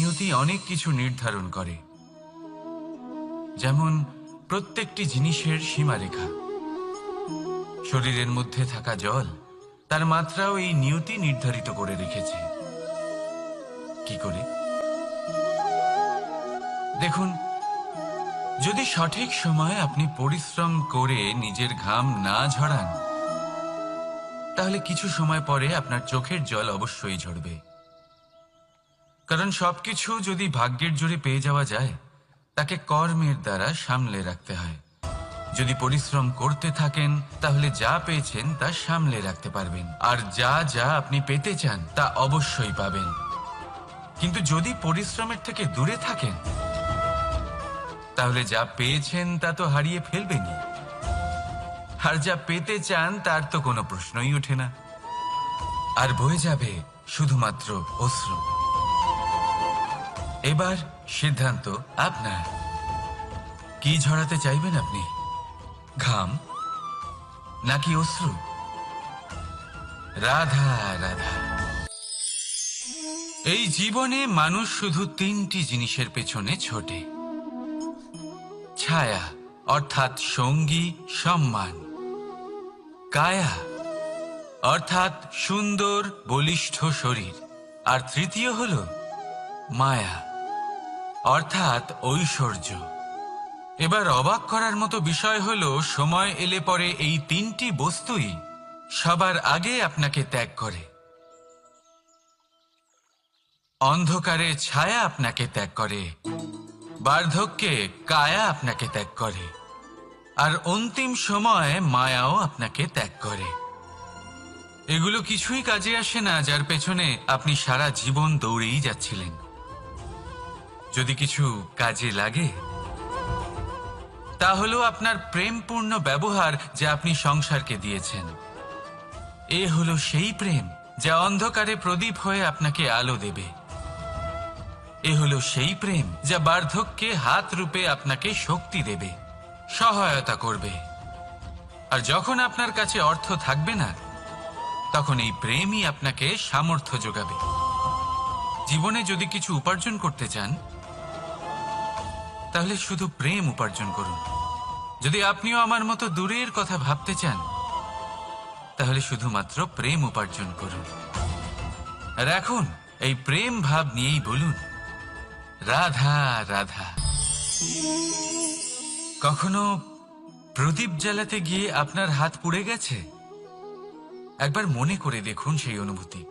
নিয়তি অনেক কিছু নির্ধারণ করে, যেমন প্রত্যেকটি জিনিসের সীমারেখা। শরীরের মধ্যে থাকা জল, তার মাত্রাও এই নিয়তি নির্ধারিত করে রেখেছে। কি করে? দেখুন, যদি সঠিক সময়ে আপনি পরিশ্রম করে নিজের ঘাম না ঝরান, তাহলে কিছু সময় পরে আপনার চোখের জল অবশ্যই ঝরবে। কারণ সবকিছু যদি ভাগ্যের জোরে পেয়ে যাওয়া যায়, তাকে কর্মের দ্বারা সামলে রাখতে হয়। যদি পরিশ্রম করতে থাকেন, তাহলে যা পেয়েছেন তা সামলে রাখতে পারবেন, আর যা যা আপনি পেতে চান তা অবশ্যই পাবেন। কিন্তু যদি পরিশ্রমের থেকে দূরে থাকেন, তাহলে যা পেয়েছেন তা তো হারিয়ে ফেলবেনই, আর যা পেতে চান তার তো কোনো প্রশ্নই ওঠে না, আর বয়ে যাবে শুধুমাত্র অশ্রু। এবার সিদ্ধান্ত আপনার। কি ঝরাতে চাইবেন আপনি? ঘাম নাকি অশ্রু? রাধা রাধা। এই জীবনে মানুষ শুধু তিনটি জিনিসের পেছনে ছোটে: ছায়া অর্থাৎ সঙ্গী সম্মান, কায়া অর্থাৎ সুন্দর বলিষ্ঠ শরীর, আর তৃতীয় হল মায়া অর্থাৎ ঐশ্বর্য। এবার অবাক করার মতো বিষয় হলো, সময় এলে পরে এই তিনটি বস্তুই সবার আগে আপনাকে ত্যাগ করে। অন্ধকারে ছায়া আপনাকে ত্যাগ করে, বার্ধক্যে কায়া আপনাকে ত্যাগ করে, আর অন্তিম সময়ে মায়াও আপনাকে ত্যাগ করে। এগুলো কিছুই কাজে আসে না যার পেছনে আপনি সারা জীবন দৌড়েই যাচ্ছিলেন। যদি কিছু কাজে লাগে, তা হলো আপনার প্রেমপূর্ণ ব্যবহার যা আপনি সংসারকে দিয়েছেন। এ হলো সেই প্রেম যা অন্ধকারে প্রদীপ হয়ে আপনাকে আলো দেবে। এ হলো সেই প্রেম যা বার্ধক্যে হাত রূপে আপনাকে শক্তি দেবে, সহায়তা করবে। আর যখন আপনার কাছে অর্থ থাকবে না, তখন এই প্রেমই আপনাকে সামর্থ্য যোগাবে। জীবনে যদি কিছু উপার্জন করতে চান, তাহলে শুধু প্রেম উপার্জন করুন। যদি আপনিও আমার মতো দূরের কথা ভাবতে চান, তাহলে শুধুমাত্র প্রেম উপার্জন করুন। আর এখন এই প্রেম ভাব নিয়েই বলুন, রাধা রাধা। কখনো প্রদীপ জ্বালাতে গিয়ে আপনার হাত পুড়ে গেছে? একবার মনে করে দেখুন সেই অনুভূতি।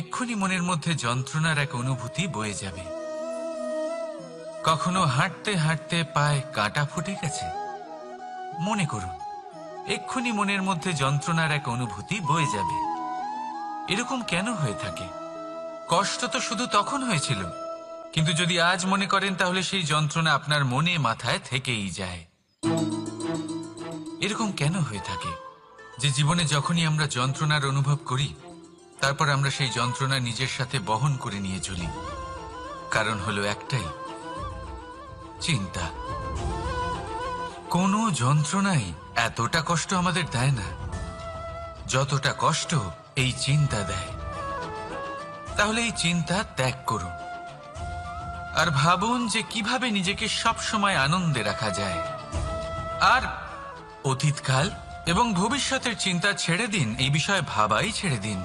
এক্ষুনি মনের মধ্যে যন্ত্রণার এক অনুভূতি বয়ে যাবে। কখনো হাঁটতে হাঁটতে পায়ে কাঁটা ফুটে গেছে? মনে করুন, এক্ষুনি মনের মধ্যে যন্ত্রণার এক অনুভূতি বয়ে যাবে। এরকম কেন হয়ে থাকে? কষ্ট তো শুধু তখন হয়েছিল, কিন্তু যদি আজ মনে করেন, তাহলে সেই যন্ত্রণা আপনার মনে মাথায় থেকেই যায়। এরকম কেন হয়ে থাকে যে জীবনে যখনই আমরা যন্ত্রণার অনুভব করি, তারপর আমরা সেই যন্ত্রণা নিজের সাথে বহন করে নিয়ে চলি? কারণ হলো একটাই, চিন্তা। কোনো যন্ত্রণাই এতটা কষ্ট আমাদের দেয় না যতটা কষ্ট এই চিন্তা দেয়। তাহলে এই চিন্তা ত্যাগ করুন, আর ভাবুন যে কিভাবে নিজেকে সব সময় আনন্দে রাখা যায়। আর অতীতকাল এবং ভবিষ্যতের চিন্তা ছেড়ে দিন, এই বিষয়ে ভাবাই ছেড়ে দিন।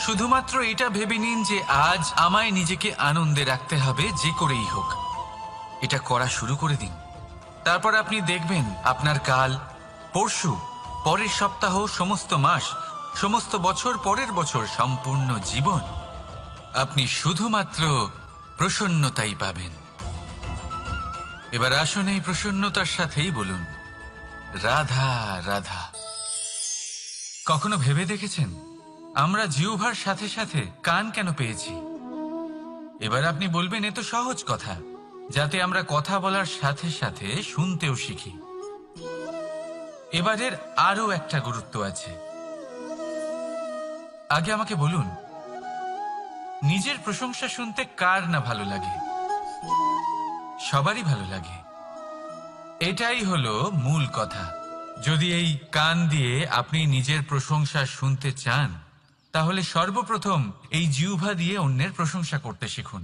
শুধুমাত্র এটা ভেবে নিন যে আজ আমায় নিজেকে আনন্দে রাখতে হবে, যে করেই হোক। এটা করা শুরু করে দিন। তারপর আপনি দেখবেন আপনার কাল, পরশু, পরের সপ্তাহ, সমস্ত মাস, সমস্ত বছর, পরের বছর, সম্পূর্ণ জীবন আপনি শুধুমাত্র প্রসন্নতাই পাবেন। এবার আসুন এই প্রসন্নতার সাথেই বলুন, রাধা রাধা। কখনো ভেবে দেখেছেন আমরা জিহ্বার সাথে সাথে কান কেন পেয়েছি? এবার আপনি বলবেন, এ তো সহজ কথা, যাতে আমরা কথা বলার সাথে সাথে শুনতেও শিখি। এবারের আরো একটা গুরুত্ব আছে। আগে আমাকে বলুন, নিজের প্রশংসা শুনতে কার না ভালো লাগে? সবারই ভালো লাগে। এটাই হলো মূল কথা। যদি এই কান দিয়ে আপনি নিজের প্রশংসা শুনতে চান, তাহলে সর্বপ্রথম এই জিহ্বা দিয়ে অন্যের প্রশংসা করতে শিখুন।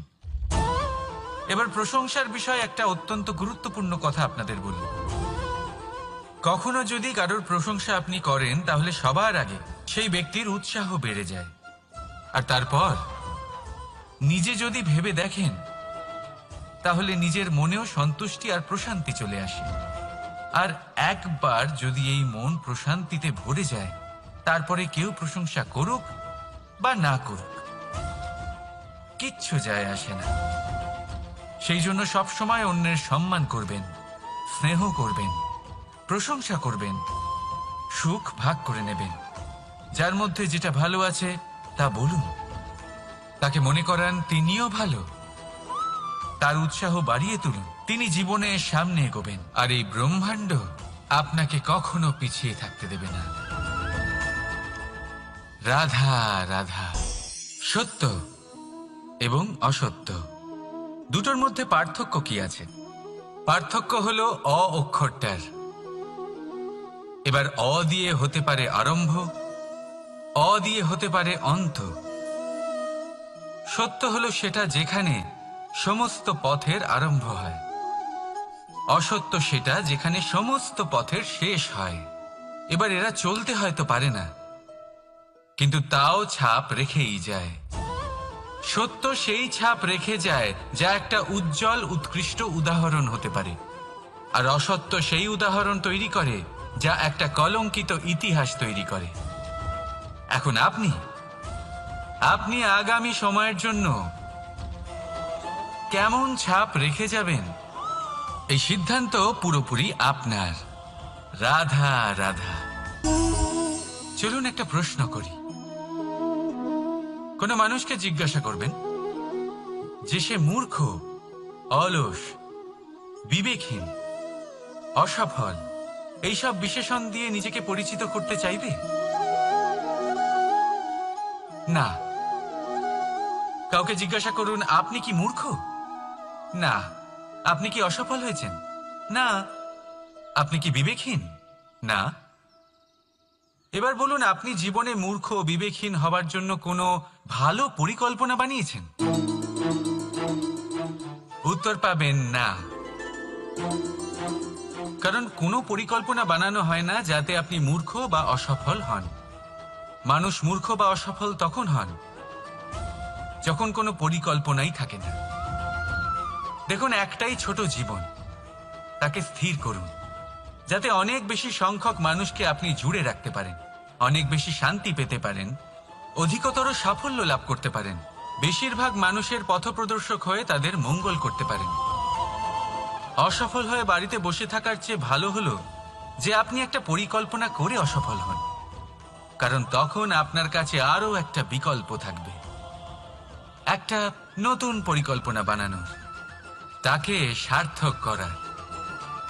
এবার প্রশংসার বিষয়ে একটা অত্যন্ত গুরুত্বপূর্ণ কথা আপনাদের বলি। কখনো যদি কারোর প্রশংসা আপনি করেন তাহলে সবার আগে সেই ব্যক্তির উৎসাহ বেড়ে যায়, আর তারপর নিজে যদি ভেবে দেখেন তাহলে নিজের মনেও সন্তুষ্টি আর প্রশান্তি চলে আসে। আর একবার যদি এই মন প্রশান্তিতে ভরে যায়, তারপরে কেউ প্রশংসা করুক বা না করুক কিচ্ছু যায় আসে না। সেই জন্য সবসময় অন্যের সম্মান করবেন, স্নেহ করবেন, প্রশংসা করবেন, সুখ ভাগ করে নেবেন। যার মধ্যে যেটা ভালো আছে তা বলুন, তাকে মনে করান তিনিও ভালো, তার উৎসাহ বাড়িয়ে তুলুন। তিনি জীবনে সামনে এগোবেন, আর এই ব্রহ্মাণ্ড আপনাকে কখনো পিছিয়ে থাকতে দেবে না। রাধা রাধা। সত্য এবং অসত্য দুটোর মধ্যে পার্থক্য কি আছে? পার্থক্য হলো অ অক্ষরটার। এবার অ দিয়ে হতে পারে আরম্ভ, অ দিয়ে হতে পারে অন্ত। সত্য হলো সেটা যেখানে সমস্ত পথের আরম্ভ হয়, অসত্য সেটা যেখানে সমস্ত পথের শেষ হয়। এবার এরা চলতে হয়তো পারে না, কিন্তু তাও ছাপ রেখেই যায়। সত্য সেই ছাপ রেখে যায় যা একটা উজ্জ্বল উৎকৃষ্ট উদাহরণ হতে পারে, আর অসত্য সেই উদাহরণ তৈরি করে যা একটা কলঙ্কিত ইতিহাস তৈরি করে। এখন আপনি আগামী সময়ের জন্য কেমন ছাপ রেখে যাবেন, এই সিদ্ধান্ত পুরোপুরি আপনার। রাধা রাধা। চলুন একটা প্রশ্ন করি। কোনো মানুষকে জিজ্ঞাসা করবেন যে সে মূর্খ, অলস, বিবেকহীন, অসফল এইসব বিশেষণ দিয়ে নিজেকে পরিচিত করতে চাইবে? না। কাউকে জিজ্ঞাসা করুন আপনি কি মূর্খ? না। আপনি কি অসফল হয়েছেন? না। আপনি কি বিবেকহীন? না। এবার বলুন আপনি জীবনে মূর্খ ও বিবেকহীন হবার জন্য কোনো ভালো পরিকল্পনা বানিয়েছেন? উত্তর পাবেন না। কারণ কোনো পরিকল্পনা বানানো হয় না যাতে আপনি মূর্খ বা অসফল হন। মানুষ মূর্খ বা অসফল তখন হন যখন কোনো পরিকল্পনাই থাকে না। দেখুন, একটাই ছোট জীবন, তাকে স্থির করুন যাতে অনেক বেশি সংখ্যক মানুষকে আপনি জুড়ে রাখতে পারেন, অনেক বেশি শান্তি পেতে পারেন, অধিকতর সাফল্য লাভ করতে পারেন, বেশিরভাগ মানুষের পথপ্রদর্শক হয়ে তাদের মঙ্গল করতে পারেন। অসফল হয়ে বাড়িতে বসে থাকার চেয়ে ভালো হলো যে আপনি একটা পরিকল্পনা করে অসফল হন, কারণ তখন আপনার কাছে আরো একটা বিকল্প থাকবে, একটা নতুন পরিকল্পনা বানানোর, তাকে সার্থক করার।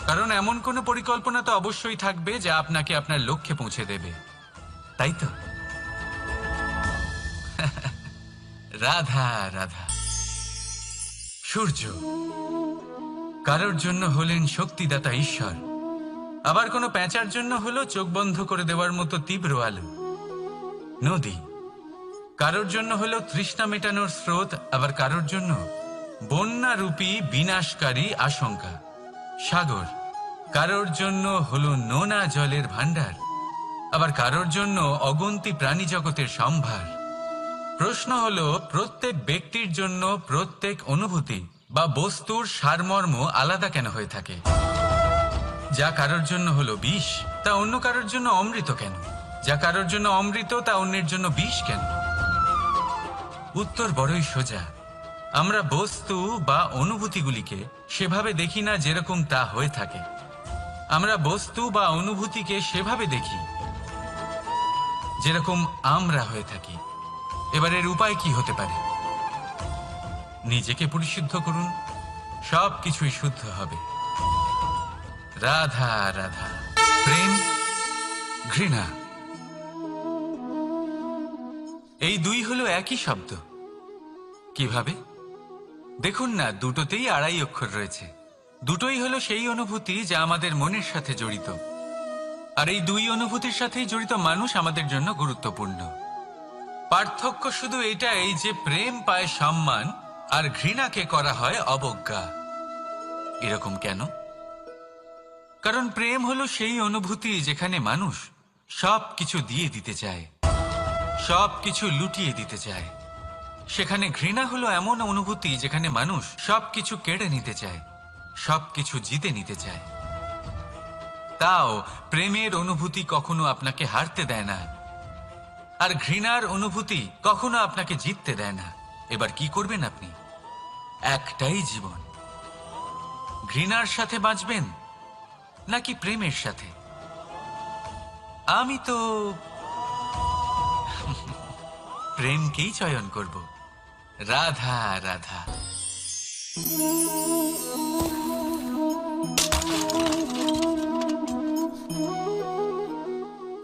কারণ এমন কোনো পরিকল্পনা তো অবশ্যই থাকবে যা আপনাকে আপনার লক্ষ্যে পৌঁছে দেবে, তাই তো? রাধা রাধা। সূর্য কারোর জন্য হলেন শক্তিদাতা ঈশ্বর, আবার কোনো প্যাঁচার জন্য হলো চোখ বন্ধ করে দেওয়ার মতো তীব্র আলো। নদী কারোর জন্য হলো তৃষ্ণা মেটানোর স্রোত, আবার কারোর জন্য বন্যারূপী বিনাশকারী আশঙ্কা। সাগর কারোর জন্য হলো নোনা জলের ভান্ডার, আবার কারোর জন্য অগন্তি প্রাণী জগতের সম্ভার। প্রশ্ন হলো প্রত্যেক ব্যক্তির জন্য প্রত্যেক অনুভূতি বা বস্তুর সারমর্ম আলাদা কেন হয়ে থাকে? যা কারোর জন্য হলো বিষ তা অন্য কারোর জন্য অমৃত কেন? যা কারোর জন্য অমৃত তা অন্যের জন্য বিষ কেন? উত্তর বড়ই সোজা। আমরা বস্তু বা অনুভূতিগুলিকে সেভাবে দেখি না যেরকম তা হয়ে থাকে। আমরা বস্তু বা অনুভূতিকে সেভাবে দেখি যেরকম আমরা হয়ে থাকি। এবার এর উপায় কি হতে পারে? নিজেকে পরিশুদ্ধ করুন, সব কিছুই শুদ্ধ হবে। রাধা রাধা। প্রেম, ঘৃণা, এই দুই হলো একই শব্দ। কিভাবে? দেখুন না, দুটোতেই আড়াই অক্ষর রয়েছে। দুটোই হলো সেই অনুভূতি যা আমাদের মনের সাথে জড়িত, আর এই দুই অনুভূতির সাথেই জড়িত মানুষ আমাদের জন্য গুরুত্বপূর্ণ। পার্থক্য শুধু এটাই যে প্রেম পায় সম্মান আর ঘৃণাকে করা হয় অবজ্ঞা। এরকম কেন? কারণ প্রেম হলো সেই অনুভূতি যেখানে মানুষ সব কিছু দিয়ে দিতে চায়, সব কিছু লুটিয়ে দিতে চায়। সেখানে ঘৃণা হলো এমন অনুভূতি যেখানে মানুষ সবকিছু কেড়ে নিতে চায়, সবকিছু জিতে নিতে চায়। তাও প্রেমের অনুভূতি কখনো আপনাকে হারতে দেয় না, আর ঘৃণার অনুভূতি কখনো আপনাকে জিততে দেয় না। এবার কি করবেন আপনি? একটাই জীবন, ঘৃণার সাথে বাঁচবেন নাকি প্রেমের সাথে? আমি তো প্রেমকেই চয়ন করব। রাধা রাধা।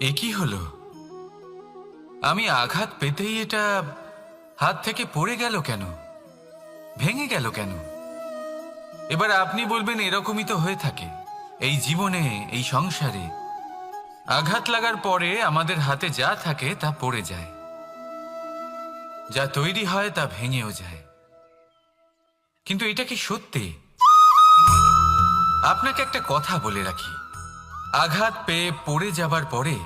এ কি হলো? আমি আঘাত পেতেই এটা হাত থেকে পড়ে গেল কেন, ভেঙে গেল কেন? এবার আপনি বলবেন এরকমই তো হয়ে থাকে এই জীবনে, এই সংসারে। আঘাত লাগার পরে আমাদের হাতে যা থাকে তা পড়ে যায়, যা তৈরি হয় তা ভেঙেও যায়। কিন্তু এটা কি সত্যি? আপনাকে একটা কথা বলে রাখি, আঘাত পেয়ে পড়ে যাবার পরে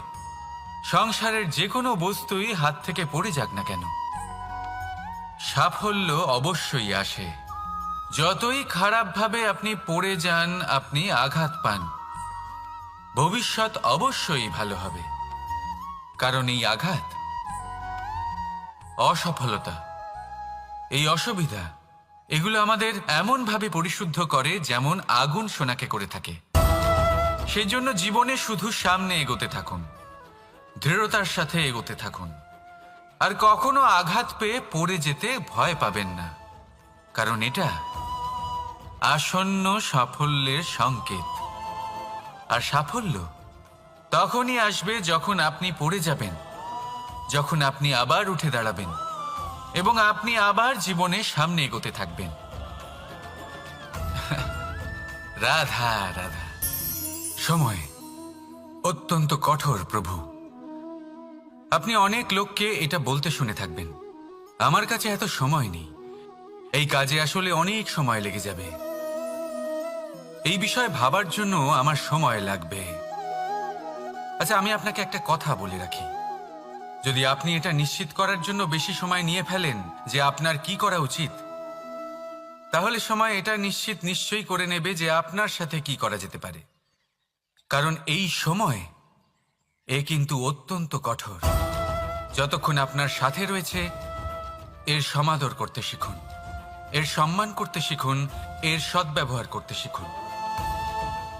সংসারের যে কোনো বস্তুই হাত থেকে পড়ে যাক না কেন, সাফল্য অবশ্যই আসে। যতই খারাপভাবে আপনি পড়ে যান, আপনি আঘাত পান, ভবিষ্যৎ অবশ্যই ভালো হবে। কারণ এই আঘাত, অসফলতা, এই অসুবিধা, এগুলো আমাদের এমনভাবে পরিশুদ্ধ করে যেমন আগুন সোনাকে করে থাকে। সেই জন্য জীবনে শুধু সামনে এগোতে থাকুন, দৃঢ়তার সাথে এগোতে থাকুন, আর কখনো আঘাত পেয়ে পড়ে যেতে ভয় পাবেন না। কারণ এটা আসন্ন সাফল্যের সংকেত। আর সাফল্য তখনই আসবে যখন আপনি পড়ে যাবেন, যখন আপনি আবার উঠে দাঁড়াবেন এবং আপনি আবার জীবনে সামনে এগোতে থাকবেন। রাধা রাধা। সময় অত্যন্ত কঠোর প্রভু। আপনি অনেক লোককে এটা বলতে শুনে থাকবেন, আমার কাছে এত সময় নেই, এই কাজে আসলে অনেক সময় লেগে যাবে, এই বিষয়ে ভাবার জন্য আমার সময় লাগবে। আচ্ছা, আমি আপনাকে একটা কথা বলে রাখি, যদি আপনি এটা নিশ্চিত করার জন্য বেশি সময় নিয়ে ফেলেন যে আপনার কি করা উচিত, তাহলে সময় এটা নিশ্চয়ই করে নেবে যে আপনার সাথে কি করা যেতে পারে। কারণ এই সময় এ কিন্তু অত্যন্ত কঠোর। যতক্ষণ আপনার সাথে রয়েছে এর সমাদর করতে শিখুন, এর সম্মান করতে শিখুন, এর সদ্ব্যবহার করতে শিখুন।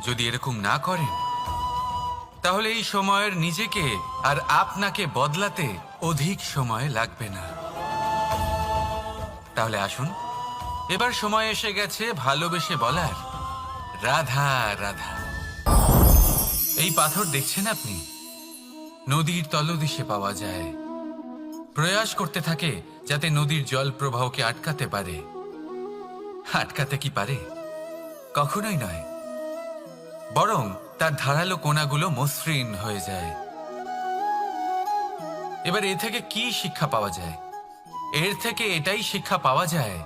যদি এরকম না করেন তাহলে এই সময়ের নিজেকে আর আপনাকে বদলাতে অধিক সময় লাগবে না। তাহলে আসুন, এবার সময় এসে গেছে ভালোবেসে বলার রাধা রাধা। এই পাথর দেখছেন আপনি, নদীর তলদেশে পাওয়া যায়। প্রয়াস করতে থাকে যাতে নদীর জল প্রবাহকে আটকাতে পারে। আটকাতে কি পারে? কখনোই নয়, বরং তার ধারালো কোণাগুলো মসৃণ হয়ে যায়। এবার এ থেকে কি শিক্ষা পাওয়া যায়? এর থেকে এটাই শিক্ষা পাওয়া যায়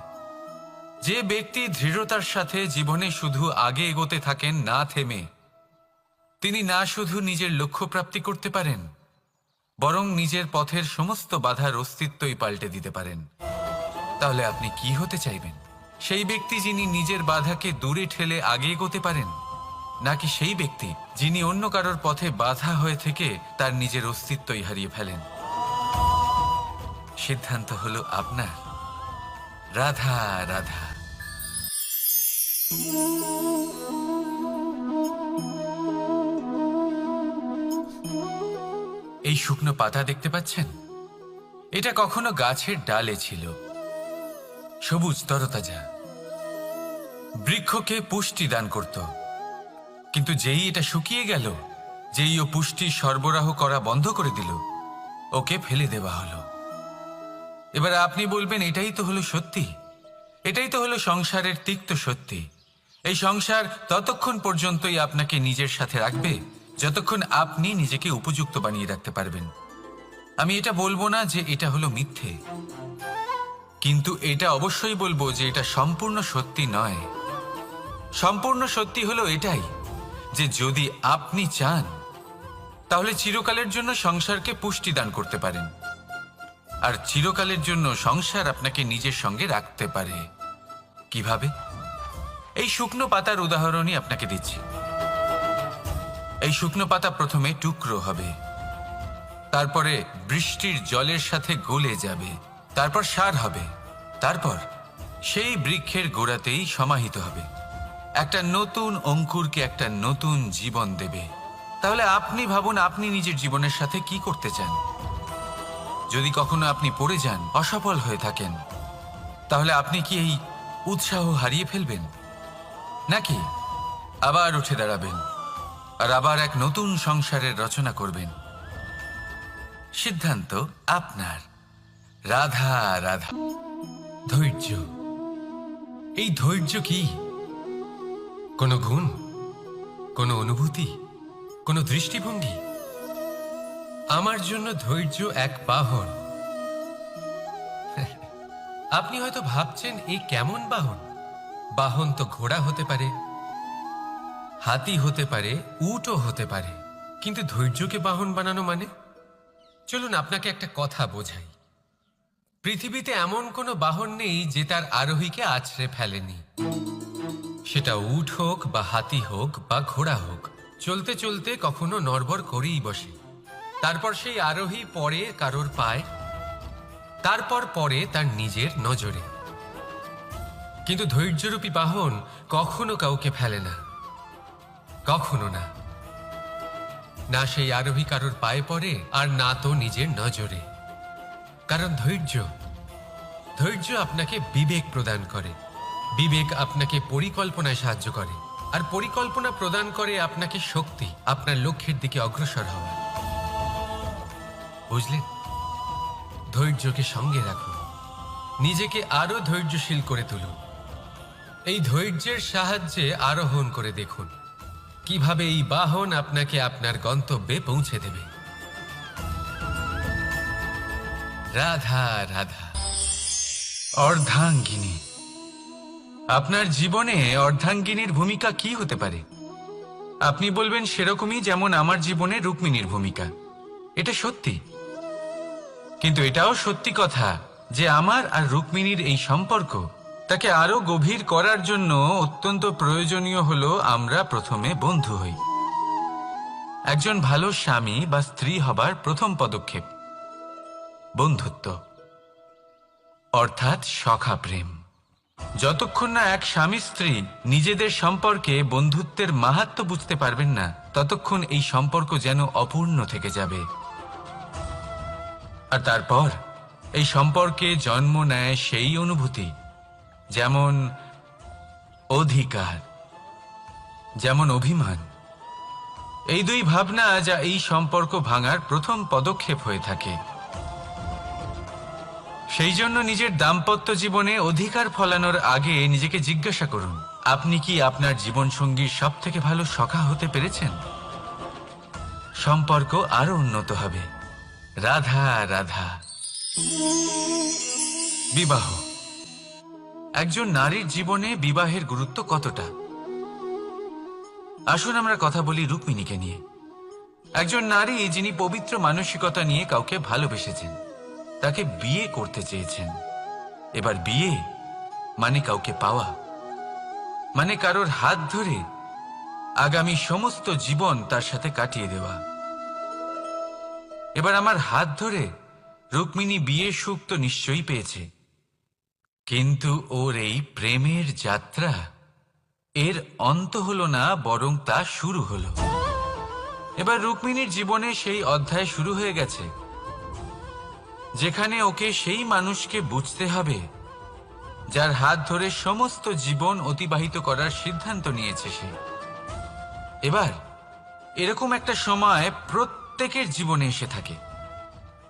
যে ব্যক্তি দৃঢ়তার সাথে জীবনে শুধু আগে এগোতে থাকেন না থেমে, তিনি না শুধু নিজের লক্ষ্য প্রাপ্তি করতে পারেন, বরং নিজের পথের সমস্ত বাধার অস্তিত্বই পাল্টে দিতে পারেন। তাহলে আপনি কি হতে চাইবেন? সেই ব্যক্তি যিনি নিজের বাধাকে দূরে ঠেলে আগে এগোতে পারেন, নাকি সেই ব্যক্তি যিনি অন্য কারোর পথে বাধা হয়ে থেকে তার নিজের অস্তিত্বই হারিয়ে ফেলেন? সিদ্ধান্ত হলো আপনার। রাধা রাধা। এই শুকনো পাতা দেখতে পাচ্ছেন? এটা কখনো গাছের ডালে ছিল, সবুজ তরতাজা, বৃক্ষকে পুষ্টি দান করত। কিন্তু যেই এটা শুকিয়ে গেল, যেই ও পুষ্টি সরবরাহ করা বন্ধ করে দিল, ওকে ফেলে দেওয়া হলো। এবার আপনি বলবেন এটাই তো হলো সত্যি, এটাই তো হলো সংসারের তিক্ত সত্যি। এই সংসার ততক্ষণ পর্যন্তই আপনাকে নিজের সাথে রাখবে যতক্ষণ আপনি নিজেকে উপযুক্ত বানিয়ে রাখতে পারবেন। আমি এটা বলবো না যে এটা হলো মিথ্যে, কিন্তু এটা অবশ্যই বলবো যে এটা সম্পূর্ণ সত্যি নয়। সম্পূর্ণ সত্যি হলো এটাই যে যদি আপনি চান তাহলে চিরকালের জন্য সংসারকে পুষ্টি দান করতে পারেন, আর চিরকালের জন্য সংসার আপনাকে নিজের সঙ্গে রাখতে পারে। কিভাবে? এই শুকনো পাতার উদাহরণই আপনাকে দিচ্ছি। এই শুকনো পাতা প্রথমে টুকরো হবে, তারপরে বৃষ্টির জলের সাথে গলে যাবে, তারপর সার হবে, তারপর সেই বৃক্ষের গোড়াতেই সমাহিত হবে, একটা নতুন অঙ্কুরকে একটা নতুন জীবন দেবে। তাহলে আপনি ভাবুন, আপনি নিজের জীবনের সাথে কি করতে চান? যদি কখনো আপনি পড়ে যান, অসফল হয়ে থাকেন, তাহলে আপনি কি এই উৎসাহ হারিয়ে ফেলবেন, নাকি আবার উঠে দাঁড়াবেন আর আবার এক নতুন সংসারের রচনা করবেন? সিদ্ধান্ত আপনার। রাধা রাধা। ধৈর্য, এই ধৈর্য কি কোনো গুণ, কোনো অনুভূতি, কোনো দৃষ্টিভঙ্গি? আমার জন্য ধৈর্য এক বাহন। আপনি হয়তো ভাবছেন এই কেমন বাহন? বাহন তো ঘোড়া হতে পারে, হাতি হতে পারে, উটও হতে পারে, কিন্তু ধৈর্যকে বাহন বানানো মানে? চলুন আপনাকে একটা কথা বোঝাই। পৃথিবীতে এমন কোনো বাহন নেই যে তার আরোহীকে আছড়ে ফেলেনি। সেটা উট হোক বা হাতি হোক বা ঘোড়া হোক, চলতে চলতে কখনো নড়বড় করেই বসে। তারপর সেই আরোহী পড়ে কারোর পায়, তারপর পড়ে তার নিজের নজরে। কিন্তু ধৈর্যরূপী বাহন কখনো কাউকে ফেলে না, কখনো না। না সেই আরোহী কারোর পায়ে পড়ে, আর না তো নিজের নজরে। কারণ ধৈর্য আপনাকে বিবেক প্রদান করে, বিবেক আপনাকে পরিকল্পনায় সাহায্য করে, আর পরিকল্পনা প্রদান করে আপনাকে শক্তি, আপনার লক্ষ্যের দিকে অগ্রসর হওয়া। বুঝলেন? ধৈর্যকে সঙ্গে রাখুন, নিজেকে আরো ধৈর্যশীল করে তুলুন। এই ধৈর্যের সাহায্যে আরোহণ করে দেখুন কিভাবে এই বাহন আপনাকে আপনার গন্তব্যে পৌঁছে দেবে। রাধা রাধা। অর্ধাঙ্গিনী। আপনার জীবনে অর্ধাঙ্গিনীর ভূমিকা কি হতে পারে? আপনি বলবেন সেরকমই যেমন আমার জীবনে রুক্মিণীর ভূমিকা। এটা সত্যি, কিন্তু এটাও সত্যি কথা যে আমার আর রুক্মিণীর এই সম্পর্ক, তাকে আরো গভীর করার জন্য অত্যন্ত প্রয়োজনীয় হলো আমরা প্রথমে বন্ধু হই। একজন ভালো স্বামী বা স্ত্রী হবার প্রথম পদক্ষেপ বন্ধুত্ব, অর্থাৎ সখা প্রেম। যতক্ষণ না এক স্বামী স্ত্রী নিজেদের সম্পর্কে বন্ধুত্বের মাহাত্ম্য বুঝতে পারবেন না, ততক্ষণ এই সম্পর্ক যেন অপূর্ণ থেকে যাবে। আর তারপর এই সম্পর্কে জন্ম নেয় সেই অনুভূতি, যেমন অধিকার, যেমন অভিমান। এই দুই ভাবনা যা এই সম্পর্ক ভাঙার প্রথম পদক্ষেপ হয়ে থাকে। সেই জন্য নিজের দাম্পত্য জীবনে অধিকার ফলানোর আগে নিজেকে জিজ্ঞাসা করুন, আপনি কি আপনার জীবনসঙ্গীর সব থেকে ভালো সখা হতে পেরেছেন? সম্পর্ক আরো উন্নত হবে। রাধা রাধা। বিবাহ। একজন নারীর জীবনে বিবাহের গুরুত্ব কতটা? আসুন আমরা কথা বলি রুক্মিণীকে নিয়ে। একজন নারী যিনি পবিত্র মানসিকতা নিয়ে কাউকে ভালোবেসেছেন, তাকে বিয়ে করতে চেয়েছেন। এবার বিয়ে মানে কাউকে পাওয়া, মানে কারোর হাত ধরে আগামী সমস্ত জীবন তার সাথে কাটিয়ে দেওয়া। এবার আমার হাত ধরে রুক্মিণী বিয়ের সুখ তো নিশ্চয়ই পেয়েছে, কিন্তু ওর এই প্রেমের যাত্রা, এর অন্ত হলো না, বরং তা শুরু হলো। এবার রুক্মিণীর জীবনে সেই অধ্যায় শুরু হয়ে গেছে যেখানে ওকে সেই মানুষকে বুঝতে হবে যার হাত ধরে সমস্ত জীবন অতিবাহিত করার সিদ্ধান্ত নিয়েছে সে। এবার এরকম একটা সময় প্রত্যেকের জীবনে এসে থাকে।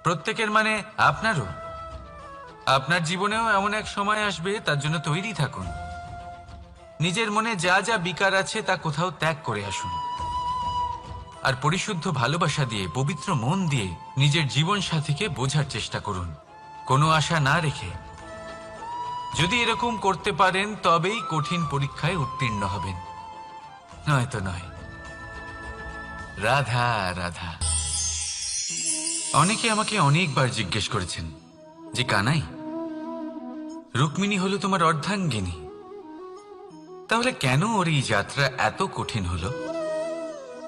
প্রত্যেকের মানে আপনারও। আপনার জীবনেও এমন এক সময় আসবে, তার জন্য তৈরি থাকুন। নিজের মনে যা যা বিকার আছে তা কোথাও ত্যাগ করে আসুন, আর পরিশুদ্ধ ভালোবাসা দিয়ে, পবিত্র মন দিয়ে নিজের জীবন সাথীকে বোঝার চেষ্টা করুন, কোনো আশা না রেখে। যদি এরকম করতে পারেন তবেই কঠিন পরীক্ষায় উত্তীর্ণ হবেন, নয়তো নয়। রাধা রাধা। অনেকে আমাকে অনেকবার জিজ্ঞেস করেছেন যে কানাই, রুক্মিণী হলো তোমার অর্ধাঙ্গিনী, তাহলে কেন ওর এই যাত্রা এত কঠিন হলো?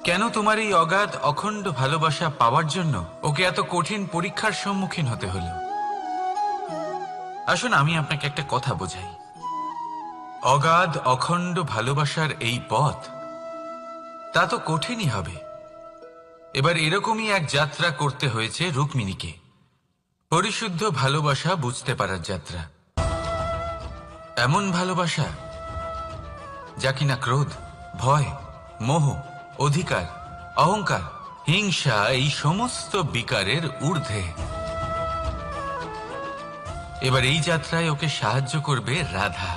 কেন তোমার এই অগাধ অখণ্ড ভালোবাসা পাওয়ার জন্য ওকে এত কঠিন পরীক্ষার সম্মুখীন হতে হলো? আসুন আমি আপনাকে একটা কথা বোঝাই। অগাধ অখণ্ড ভালোবাসার এই পথ তা তো কঠিনই হবে। এবার এরকমই এক যাত্রা করতে হয়েছে রুক্মিণীকে, পরিশুদ্ধ ভালোবাসা বুঝতে পারার যাত্রা। এমন ভালোবাসা যা কিনা ক্রোধ, ভয়, মোহ, অধিকার, অহংকার, হিংসা এই সমস্ত বিকারের ঊর্ধ্বে। এবার এই যাত্রায় ওকে সাহায্য করবে রাধা।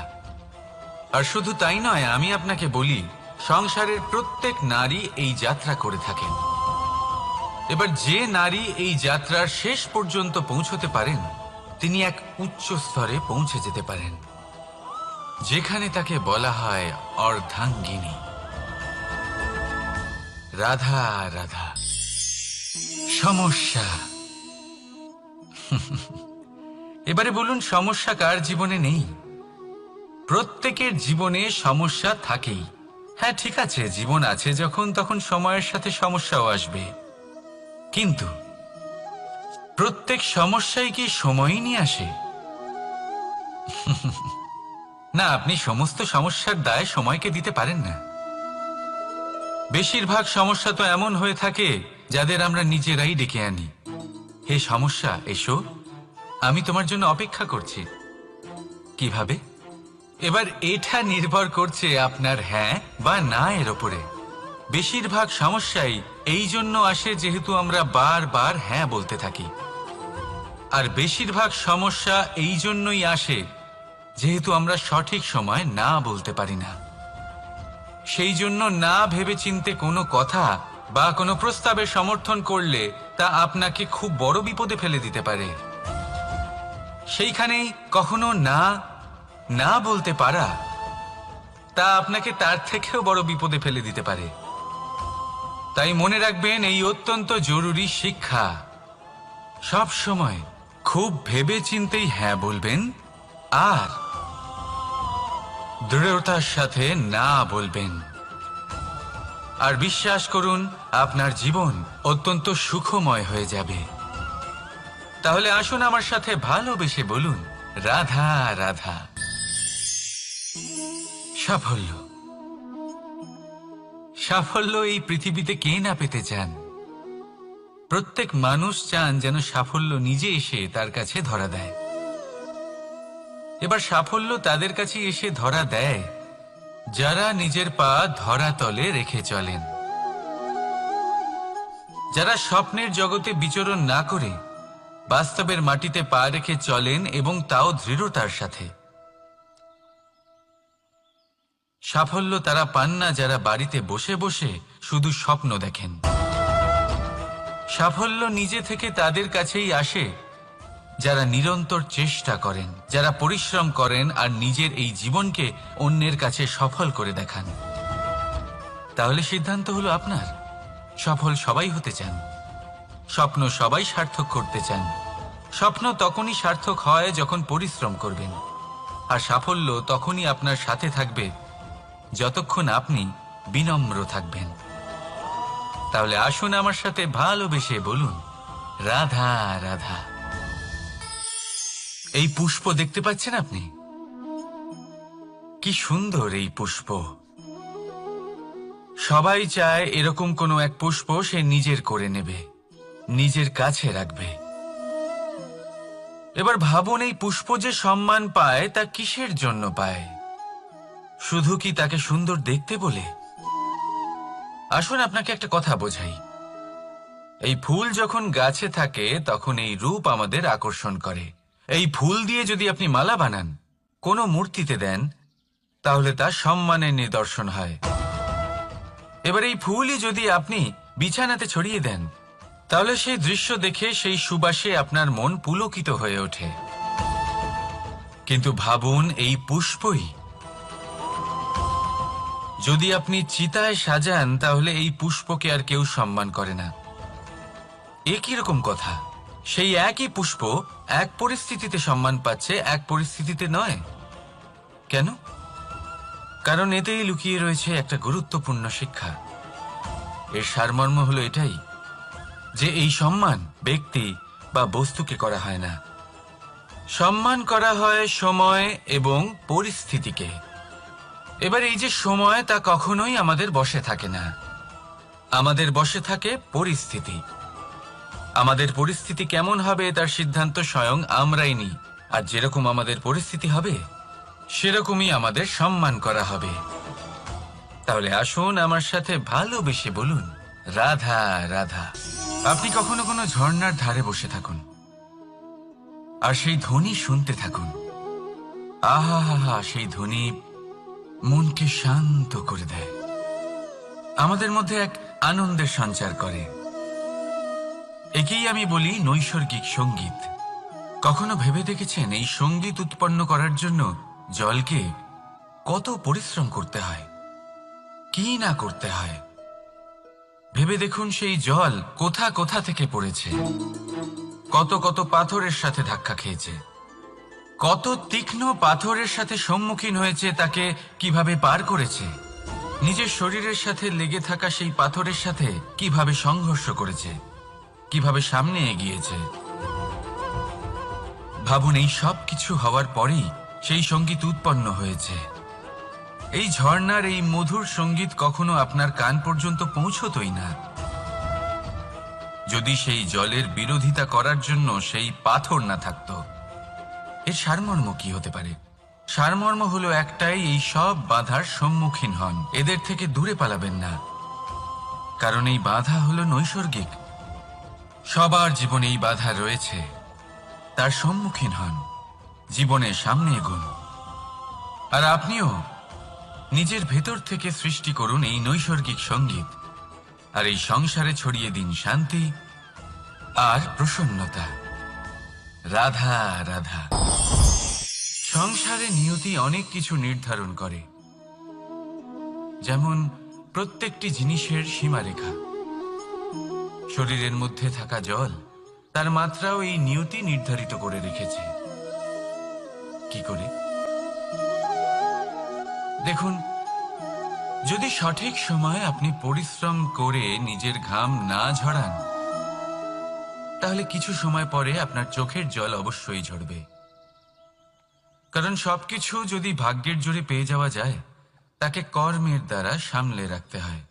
আর শুধু তাই নয়, আমি আপনাকে বলি, সংসারের প্রত্যেক নারী এই যাত্রা করে থাকেন। এবার যে নারী এই যাত্রার শেষ পর্যন্ত পৌঁছতে পারেন, তিনি এক উচ্চ স্তরে পৌঁছে যেতে পারেন, যেখানে তাকে বলা হয় অর্ধাঙ্গিনী। রাধা রাধা। সমস্যা। এবারে বলুন, সমস্যা কার জীবনে নেই? প্রত্যেকের জীবনে সমস্যা থাকেই। হ্যাঁ ঠিক আছে, জীবন আছে যখন, তখন সময়ের সাথে সমস্যাও আসবে। কিন্তু প্রত্যেক সমস্যাই কি সময়ই নিয়ে আসে? না, আপনি সমস্ত সমস্যার দায় সময়কে দিতে পারেন না। বেশিরভাগ সমস্যা তো এমন হয়ে থাকে যাদের আমরা নিজেরাই ডেকে আনি। হে সমস্যা, এসো, আমি তোমার জন্য অপেক্ষা করছি। কিভাবে? এবার এটা নির্ভর করছে আপনার হ্যাঁ বা না এর ওপরে। বেশিরভাগ সমস্যাই এই জন্য আসে যেহেতু আমরা বারবার হ্যাঁ বলতে থাকি, আর বেশিরভাগ সমস্যা এই জন্যই আসে যেহেতু আমরা সঠিক সময় না বলতে পারি না। সেই জন্য না ভেবেচিন্তে কোনো কথা বা কোনো প্রস্তাবের সমর্থন করলে তা আপনাকে খুব বড় বিপদে ফেলে দিতে পারে। সেইখানেই কখনো না না বলতে পারা তা আপনাকে তার থেকেও বড় বিপদে ফেলে দিতে পারে। তাই মনে রাখবেন, এই অত্যন্ত জরুরি শিক্ষা। সব সময় খুব ভেবে চিন্তেই হ্যাঁ বলবেন, আর দৃঢ়তার সাথে না বলবেন। আর বিশ্বাস করুন, আপনার জীবন অত্যন্ত সুখময় হয়ে যাবে। তাহলে আসুন আমার সাথে ভালোবেসে বলুন, রাধা রাধা। সাফল্য। সাফল্য এই পৃথিবীতে কে না পেতে চান? প্রত্যেক মানুষ চান যেন সাফল্য নিজে এসে তার কাছে ধরা দেয়। এবার সাফল্য তাদের কাছে এসে ধরা দেয় যারা নিজের পা ধরাতলে রেখে চলেন, যারা স্বপ্নের জগতে বিচরণ না করে বাস্তবের মাটিতে পা রেখে চলেন, এবং তাও দৃঢ়তার সাথে। সাফল্য তারা পান না যারা বাড়িতে বসে বসে শুধু স্বপ্ন দেখেন। সাফল্য নিজে থেকে তাদের কাছেই আসে যারা নিরন্তর চেষ্টা করেন, যারা পরিশ্রম করেন আর নিজের এই জীবনকে অন্যের কাছে সফল করে দেখান। তাহলে সিদ্ধান্ত হলো আপনার। সফল সবাই হতে চান, স্বপ্ন সবাই সার্থক করতে চান। স্বপ্ন তখনই সার্থক হয় যখন পরিশ্রম করবেন, আর সাফল্য তখনই আপনার সাথে থাকবে যতক্ষণ আপনি বিনম্র থাকবেন। তাহলে আসুন আমার সাথে ভালোবেসে বলুন, রাধা রাধা। এই পুষ্প দেখতে পাচ্ছেন আপনি? কি সুন্দর এই পুষ্প। সবাই চায় এরকম কোনো এক পুষ্প সে নিজের করে নেবে, নিজের কাছে রাখবে। এবার ভাবুন, এই পুষ্প যে সম্মান পায় তা কিসের জন্য পায়? শুধু কি তাকে সুন্দর দেখতে বলে? আসুন আপনাকে একটা কথা বোঝাই। এই ফুল যখন গাছে থাকে তখন এই রূপ আমাদের আকর্ষণ করে। এই ফুল দিয়ে যদি আপনি মালা বানান, কোনো মূর্তিতে দেন, তাহলে তা সম্মানের নিদর্শন হয়। এবার এই ফুলই যদি আপনি বিছানাতে ছড়িয়ে দেন, তাহলে সেই দৃশ্য দেখে সেই সুবাসে আপনার মন পুলকিত হয়ে ওঠে। কিন্তু ভাবুন, এই পুষ্পই যদি আপনি চিতায় সাজান, তাহলে এই পুষ্পকে আর কেউ সম্মান করে না। এ কিরকম কথা? সেই একই পুষ্প এক পরিস্থিতিতে সম্মান পাচ্ছে, এক পরিস্থিতিতে নয়। কেন? কারণ এতেই লুকিয়ে রয়েছে একটা গুরুত্বপূর্ণ শিক্ষা। এর সারমর্ম হলো এটাই যে এই সম্মান ব্যক্তি বা বস্তুকে করা হয় না, সম্মান করা হয় সময় এবং পরিস্থিতিকে। এবার এই যে সময়, তা কখনোই আমাদের বশে থাকে না। আমাদের বশে থাকে পরিস্থিতি। আমাদের পরিস্থিতি কেমন হবে তার সিদ্ধান্ত স্বয়ং আমরাই নিই। আর যেরকম আমাদের পরিস্থিতি হবে সেরকমই আমাদের সম্মান করা হবে। তাহলে আসুন আমার সাথে ভালোবেসে বলুন, রাধা রাধা। আপনি কখনো কোনো ঝর্ণার ধারে বসে থাকুন আর সেই ধ্বনি শুনতে থাকুন। আহা হা হা, সেই ধ্বনি মনকে শান্ত করে দেয়, আমাদের মধ্যে এক আনন্দের সঞ্চার করে। একেই আমি বলি নৈসর্গিক সঙ্গীত। কখনো ভেবে দেখেছেন এই সঙ্গীত উৎপন্ন করার জন্য জলকে কত পরিশ্রম করতে হয়, কি না করতে হয়? ভেবে দেখুন, সেই জল কোথা কোথা থেকে পড়েছে, কত কত পাথরের সাথে ধাক্কা খেয়েছে, কত তীক্ষ্ণ পাথরের সাথে সম্মুখীন হয়েছে, তাকে কিভাবে পার করেছে, নিজের শরীরের সাথে লেগে থাকা সেই পাথরের সাথে কিভাবে সংঘর্ষ করেছে, কিভাবে সামনে এগিয়েছে। ভাবুন, এই সব কিছু হওয়ার পরেই সেই সঙ্গীত উৎপন্ন হয়েছে। এই ঝর্ণার এই মধুর সঙ্গীত কখনো আপনার কান পর্যন্ত পৌঁছতই না যদি সেই জলের বিরোধিতা করার জন্য সেই পাথর না থাকতো। এর সারমর্ম কি হতে পারে? সারমর্ম হলো একটাই, এই সব বাধার সম্মুখীন হন, এদের থেকে দূরে পালাবেন না। কারণ এই বাধা হলো নৈসর্গিক, সবার জীবনে এই বাধা রয়েছে। তার সম্মুখীন হন, জীবনে সামনে এগোন। আর আপনিও নিজের ভেতর থেকে সৃষ্টি করুন এই নৈসর্গিক সঙ্গীত, আর এই সংসারে ছড়িয়ে দিন শান্তি আর প্রসন্নতা। রাধা রাধা। সংসারে নিয়তি অনেক কিছু নির্ধারণ করে, যেমন প্রত্যেকটি জিনিসের সীমারেখা। শরীরের মধ্যে থাকা জল, তার মাত্রাও এই নিয়তি নির্ধারিত করে রেখেছে। কি করে? দেখুন, যদি সঠিক সময়ে আপনি পরিশ্রম করে নিজের ঘাম না ঝরান, তাহলে কিছু সময় পরে আপনার চোখের জল অবশ্যই ঝরবে। কারণ সবকিছু যদি ভাগ্যের জোরে পেয়ে যাওয়া যায়, তাকে কর্মের দ্বারা সামলে রাখতে হয়।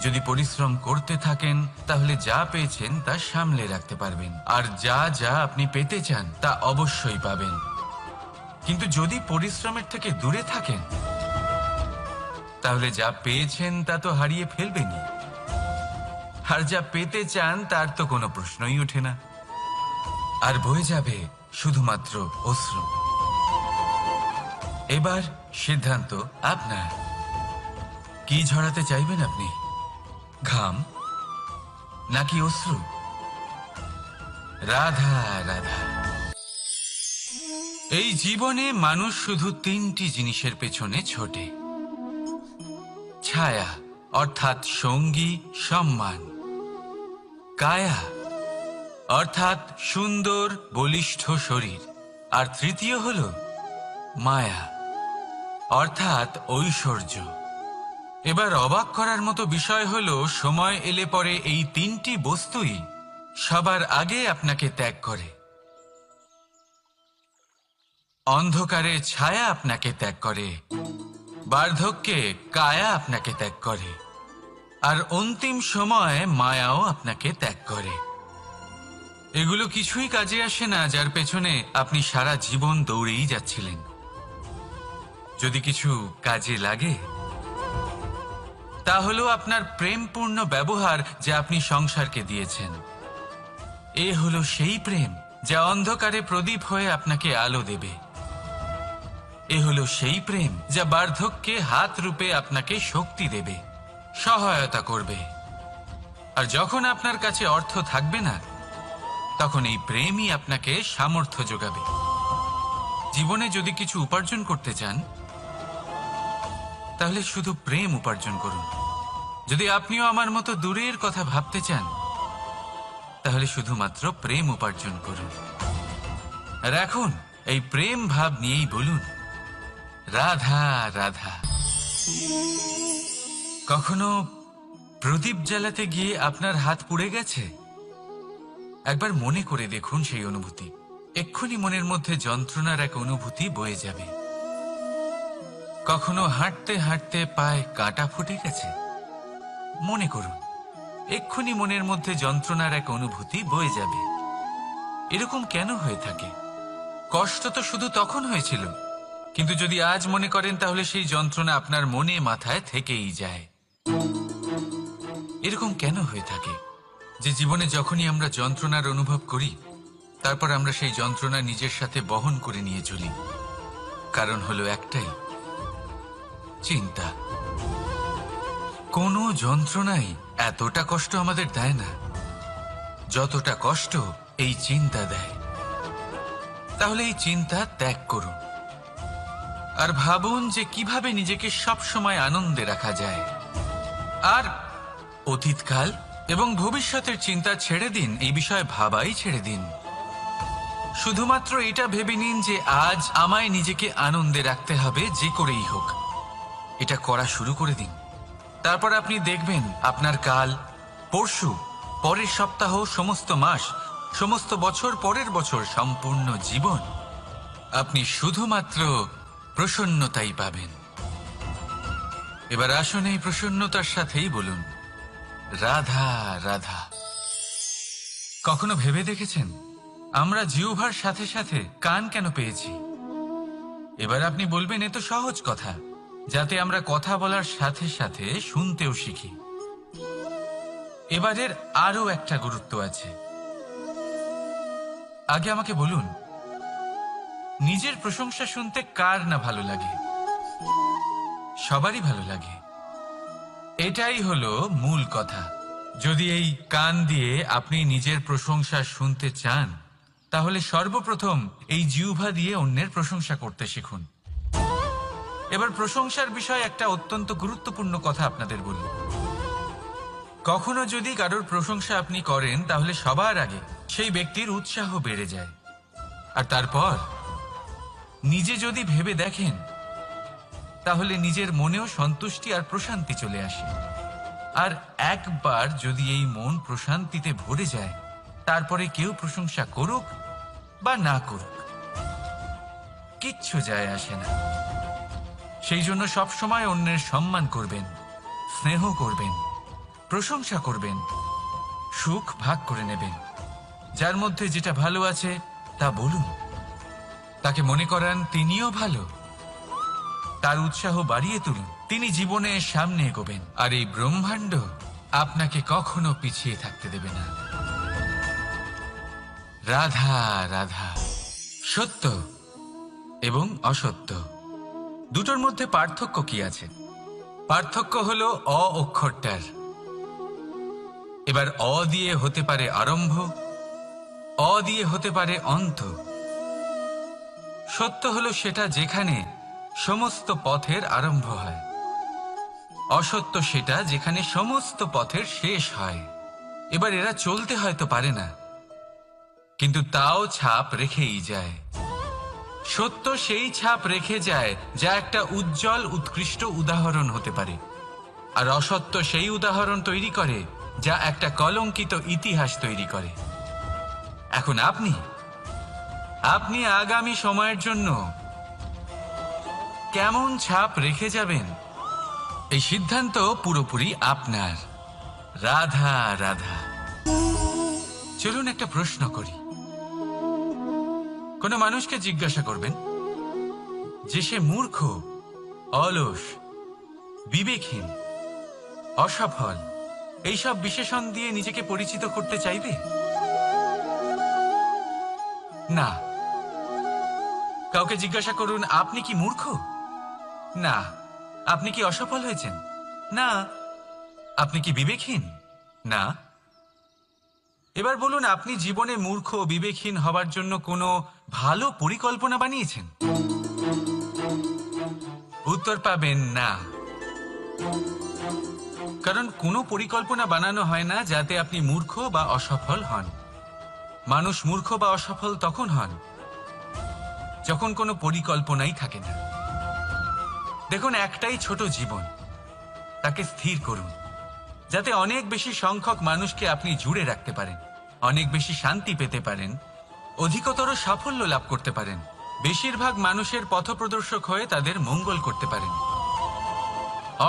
যদি পরিশ্রম করতে থাকেন, তাহলে যা পেয়েছেন তা সামলে রাখতে পারবেন, আর যা যা আপনি পেতে চান তা অবশ্যই পাবেন। কিন্তু যদি পরিশ্রমের থেকে দূরে থাকেন, তাহলে যা পেয়েছেন তা তো হারিয়ে ফেলবেনই, আর যা পেতে চান তার তো কোনো প্রশ্নই ওঠে না, আর বয়ে যাবে শুধুমাত্র অশ্রু। এবার সিদ্ধান্ত আপনার। কি ঝরাতে চাইবেন আপনি? ঘাম নাকি অশ্রু? রাধা রাধা। এই জীবনে মানুষ শুধু তিনটি জিনিসের পেছনে ছোটে: ছায়া অর্থাৎ সঙ্গী সম্মান, কায়া অর্থাৎ সুন্দর বলিষ্ঠ শরীর, আর তৃতীয় হল মায়া অর্থাৎ ঐশ্বর্য। এবার অবাক করার মতো বিষয় হলো, সময় এলে পরে এই তিনটি বস্তুই সবার আগে আপনাকে ত্যাগ করে। অন্ধকারে ছায়া আপনাকে ত্যাগ করে, বার্ধক্যে কায়া আপনাকে ত্যাগ করে, আর অন্তিম সময়ে মায়াও আপনাকে ত্যাগ করে। এগুলো কিছুই কাজে আসে না যার পেছনে আপনি সারা জীবন দৌড়েই যাচ্ছিলেন। যদি কিছু কাজে লাগে, তা হলো আপনার প্রেমপূর্ণ ব্যবহার যা আপনি সংসারকে দিয়েছেন। এ হলো সেই প্রেম যা অন্ধকারে প্রদীপ হয়ে আপনাকে আলো দেবে। এ হলো সেই প্রেম যা বার্ধক্যে হাত রূপে আপনাকে শক্তি দেবে, সহায়তা করবে। আর যখন আপনার কাছে অর্থ থাকবে না, তখন এই প্রেমই আপনাকে সামর্থ্য যোগাবে। জীবনে যদি কিছু উপার্জন করতে চান তাহলে শুধু প্রেম উপার্জন করুন। যদি আপনিও আমার মতো দূরের কথা ভাবতে চান তাহলে শুধুমাত্র প্রেম উপার্জন করুন। আর এখন এই প্রেম ভাব নিয়েই বলুন, রাধা রাধা। কখনো প্রদীপ জ্বালাতে গিয়ে আপনার হাত পুড়ে গেছে? একবার মনে করে দেখুন সেই অনুভূতি। এক্ষুনি মনের মধ্যে যন্ত্রণার এক অনুভূতি বয়ে যাবে। কখনো হাঁটতে হাঁটতে পায়ে কাঁটা ফুটে গেছে? মনে করুন, এক্ষুনি মনের মধ্যে যন্ত্রণার এক অনুভূতি বয়ে যাবে। এরকম কেন হয়ে থাকে? কষ্ট তো শুধু তখন হয়েছিল, কিন্তু যদি আজ মনে করেন তাহলে সেই যন্ত্রণা আপনার মনে মাথায় থেকেই যায়। এরকম কেন হয়ে থাকে যে জীবনে যখনই আমরা যন্ত্রণার অনুভব করি তারপর আমরা সেই যন্ত্রণা নিজের সাথে বহন করে নিয়ে চলি? কারণ হলো একটাই, চিন্তা। কোনো যন্ত্রণাই এতটা কষ্ট আমাদের দেয় না যতটা কষ্ট এই চিন্তা দেয়। তাহলে এই চিন্তা ত্যাগ করুন আর ভাবুন যে কিভাবে নিজেকে সব সময় আনন্দে রাখা যায়। আর অতীতকাল এবং ভবিষ্যতের চিন্তা ছেড়ে দিন, এই বিষয়ে ভাবাই ছেড়ে দিন। শুধুমাত্র এটা ভেবে নিন যে আজ আমায় নিজেকে আনন্দে রাখতে হবে যে করেই হোক। এটা করা শুরু করে দিন। তারপর আপনি দেখবেন আপনার কাল, পরশু, পরের সপ্তাহ, সমস্ত মাস, সমস্ত বছর, পরের বছর, সম্পূর্ণ জীবন আপনি শুধুমাত্র প্রসন্নতাই পাবেন। এবার আসুন এই প্রসন্নতার সাথেই বলুন, রাধা রাধা। কখনো ভেবে দেখেছেন আমরা জিহ্বার সাথে সাথে কান কেন পেয়েছি? এবার আপনি বলবেন এ তো সহজ কথা, যাতে আমরা কথা বলার সাথে সাথে শুনতেও শিখি। এবারের আরো একটা গুরুত্ব আছে। আগে আমাকে বলুন, নিজের প্রশংসা শুনতে কার না ভালো লাগে? সবারই ভালো লাগে। এটাই হলো মূল কথা। যদি এই কান দিয়ে আপনি নিজের প্রশংসা শুনতে চান তাহলে সর্বপ্রথম এই জিহ্বা দিয়ে অন্যের প্রশংসা করতে শিখুন। এবার প্রশংসার বিষয়ে একটা অত্যন্ত গুরুত্বপূর্ণ কথা আপনাদের বলি। কখনো যদি কারোর প্রশংসা আপনি করেন তাহলে সবার আগে সেই ব্যক্তির উৎসাহ বেড়ে যায়। আর তারপর নিজে যদি ভেবে দেখেন তাহলে নিজের মনেও সন্তুষ্টি আর প্রশান্তি চলে আসে। আর একবার যদি এই মন প্রশান্তিতে ভরে যায় তারপরে কেউ প্রশংসা করুক বা না করুক কিচ্ছু যায় আসে না। সেই জন্য সবসময় অন্যের সম্মান করবেন, স্নেহ করবেন, প্রশংসা করবেন, সুখ ভাগ করে নেবেন। যার মধ্যে যেটা ভালো আছে তা বলুন, তাকে মনে করান তিনিও ভালো, তার উৎসাহ বাড়িয়ে তুলুন। তিনি জীবনে সামনে এগোবেন আর এই ব্রহ্মাণ্ড আপনাকে কখনো পিছিয়ে থাকতে দেবে না। রাধা রাধা। সত্য এবং অসত্য দুটোর মধ্যে পার্থক্য কি আছে? পার্থক্য হলো অ অক্ষরটার। এবার অ দিয়ে হতে পারে আরম্ভ, অ দিয়ে হতে পারে অন্ত। সত্য হলো সেটা যেখানে সমস্ত পথের আরম্ভ হয়, অসত্য সেটা যেখানে সমস্ত পথের শেষ হয়। এবার এরা চলতে হয়তো পারে না, কিন্তু তাও ছাপ রেখেই যায়। সত্য সেই ছাপ রেখে যায় যা একটা উজ্জ্বল উৎকৃষ্ট উদাহরণ হতে পারে, আর অসত্য সেই উদাহরণ তৈরি করে যা একটা কলঙ্কিত ইতিহাস তৈরি করে। এখন আপনি আগামী সময়ের জন্য কেমন ছাপ রেখে যাবেন এই সিদ্ধান্ত পুরোপুরি আপনার। রাধা রাধা। চলুন একটা প্রশ্ন করি। কোনো মানুষকে জিজ্ঞাসা করবেন যে সে মূর্খ, অলস, বিবেকহীন, অসফল এইসব বিশেষণ দিয়ে নিজেকে পরিচিত করতে চাইবে? না। কাউকে জিজ্ঞাসা করুন আপনি কি মূর্খ? না। আপনি কি অসফল হয়েছেন? না। আপনি কি বিবেকহীন? না। এবার বলুন আপনি জীবনে মূর্খ, বিবেকহীন হবার জন্য কোনো ভালো পরিকল্পনা বানিয়েছেন? উত্তর পাবেন না। কারণ কোনো পরিকল্পনা বানানো হয় না যাতে আপনি মূর্খ বা অসফল হন। মানুষ মূর্খ বা অসফল তখন হন যখন কোনো পরিকল্পনাই থাকে না। দেখুন, একটাই ছোট জীবন, তাকে স্থির করুন যাতে অনেক বেশি সংখ্যক মানুষকে আপনি জুড়ে রাখতে পারেন, অনেক বেশি শান্তি পেতে পারেন, অধিকতর সাফল্য লাভ করতে পারেন, বেশিরভাগ মানুষের পথপ্রদর্শক হয়ে তাদের মঙ্গল করতে পারেন।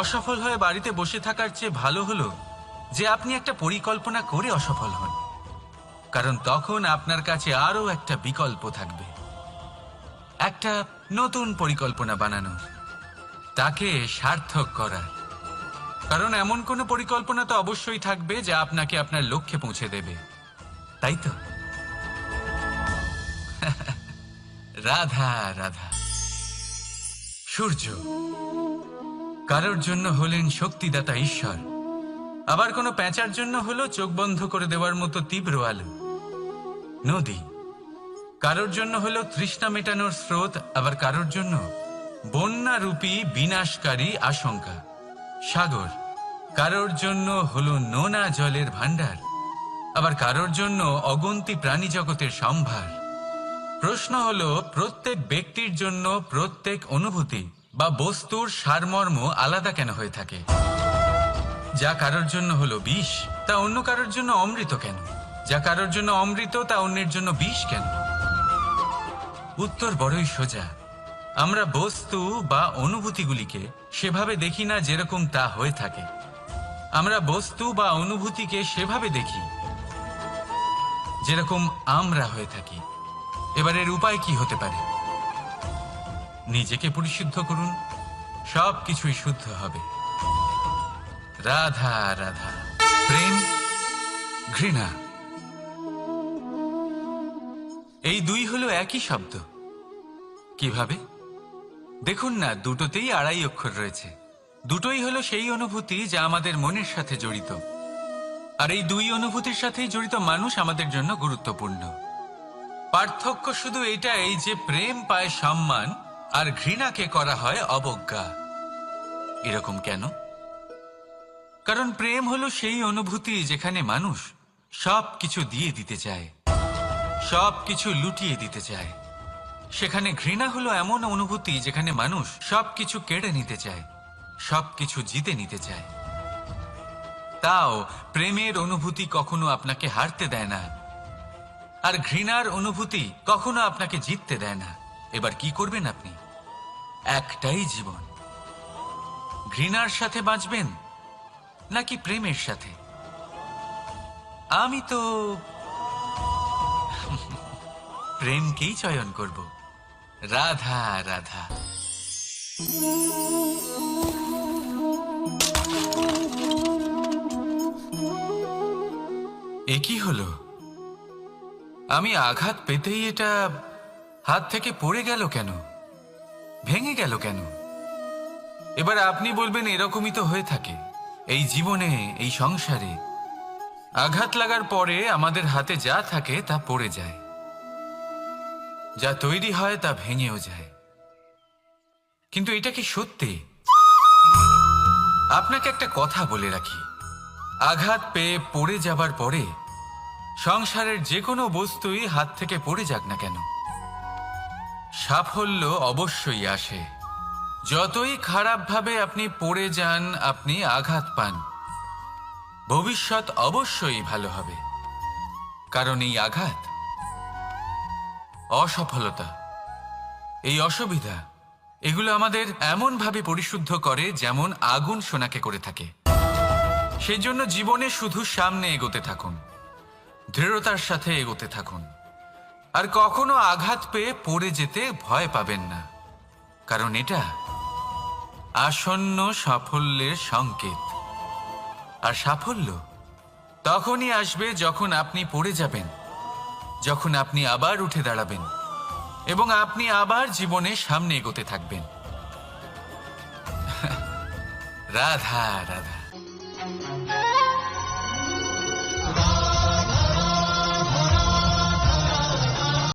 অসফল হয়ে বাড়িতে বসে থাকার চেয়ে ভালো হলো যে আপনি একটা পরিকল্পনা করে অসফল হন, কারণ তখন আপনার কাছে আরও একটা বিকল্প থাকবে, একটা নতুন পরিকল্পনা বানানোর, তাকে সার্থক করার। কারণ এমন কোনো পরিকল্পনা তো অবশ্যই থাকবে যা আপনাকে আপনার লক্ষ্যে পৌঁছে দেবে, তাই তো? রাধা রাধা। সূর্য কারোর জন্য হলেন শক্তিদাতা ঈশ্বর, আবার কোনো প্যাঁচার জন্য হলো চোখ বন্ধ করে দেওয়ার মতো তীব্র আলো। নদী কারোর জন্য হলো তৃষ্ণা মেটানোর স্রোত, আবার কারোর জন্য বন্যারূপী বিনাশকারী আশঙ্কা। সাগর কারোর জন্য হলো নোনা জলের ভাণ্ডার, আবার কারোর জন্য অগন্তি প্রাণী জগতের সম্ভার। প্রশ্ন হলো, প্রত্যেক ব্যক্তির জন্য প্রত্যেক অনুভূতি বা বস্তুর সারমর্ম আলাদা কেন হয়ে থাকে? যা কারোর জন্য হলো বিষ, তা অন্য কারোর জন্য অমৃত কেন? যা কারোর জন্য অমৃত, তা অন্যের জন্য বিষ কেন? উত্তর বড়ই সোজা। আমরা বস্তু বা অনুভূতিগুলিকে সেভাবে দেখি না যেরকম তা হয়ে থাকে। আমরা বস্তু বা অনুভূতিকে সেভাবে দেখি যেরকম আমরা হয়ে থাকি। এবার এর উপায় কি হতে পারে? নিজেকে পরিশুদ্ধ করুন, সব কিছুই শুদ্ধ হবে। রাধা রাধা। প্রেম, ঘৃণা, এই দুই হলো একই শব্দ। কিভাবে? দেখুন না, দুটোতেই আড়াই অক্ষর রয়েছে। দুটোই হলো সেই অনুভূতি যা আমাদের মনের সাথে জড়িত, আর এই দুই অনুভূতির সাথেই জড়িত মানুষ আমাদের জন্য গুরুত্বপূর্ণ। পার্থক্য শুধু এটাই যে প্রেম পায় সম্মান আর ঘৃণাকে করা হয় অবজ্ঞা। এরকম কেন? কারণ প্রেম হলো সেই অনুভূতি যেখানে মানুষ সব কিছু দিয়ে দিতে চায়, সব কিছু লুটিয়ে দিতে চায়। সেখানে ঘৃণা হলো এমন অনুভূতি যেখানে মানুষ সবকিছু কেড়ে নিতে চায়, সবকিছু জিতে নিতে চায়। তাও প্রেমের অনুভূতি কখনো আপনাকে হারতে দেয় না, আর ঘৃণার অনুভূতি কখনো আপনাকে জিততে দেয় না। এবার কি করবেন আপনি? একটাই জীবন, ঘৃণার সাথে বাঁচবেন নাকি প্রেমের সাথে? আমি তো প্রেমকেই চয়ন করব। রাধা রাধা। এ কি হলো? আমি আঘাত পেতেই এটা হাত থেকে পড়ে গেল কেন? ভেঙে গেল কেন? এবার আপনি বলবেন, এরকমই তো হয়ে থাকে এই জীবনে, এই সংসারে। আঘাত লাগার পরে আমাদের হাতে যা থাকে তা পড়ে যায়, যা তৈরি হয় তা ভেঙেও যায়। কিন্তু এটা কি সত্যি? আপনাকে একটা কথা বলে রাখি, আঘাত পেয়ে পড়ে যাবার পরে সংসারের যে কোনো বস্তুই হাত থেকে পড়ে যাক না কেন, সাফল্য অবশ্যই আসে। যতই খারাপভাবে আপনি পড়ে যান, আপনি আঘাত পান, ভবিষ্যৎ অবশ্যই ভালো হবে। কারণ এই আঘাত, অসফলতা, এই অসুবিধা, এগুলো আমাদের এমনভাবে পরিশুদ্ধ করে যেমন আগুন সোনাকে করে থাকে। সেই জন্য জীবনে শুধু সামনে এগোতে থাকুন, দৃঢ়তার সাথে এগোতে থাকুন, আর কখনো আঘাত পেয়ে পড়ে যেতে ভয় পাবেন না। কারণ এটা আসন্ন সাফল্যের সংকেত। আর সাফল্য তখনই আসবে যখন আপনি পড়ে যাবেন, যখন আপনি আবার উঠে দাঁড়াবেন এবং আপনি আবার জীবনে সামনে এগোতে থাকবেন। রাধা রাধা।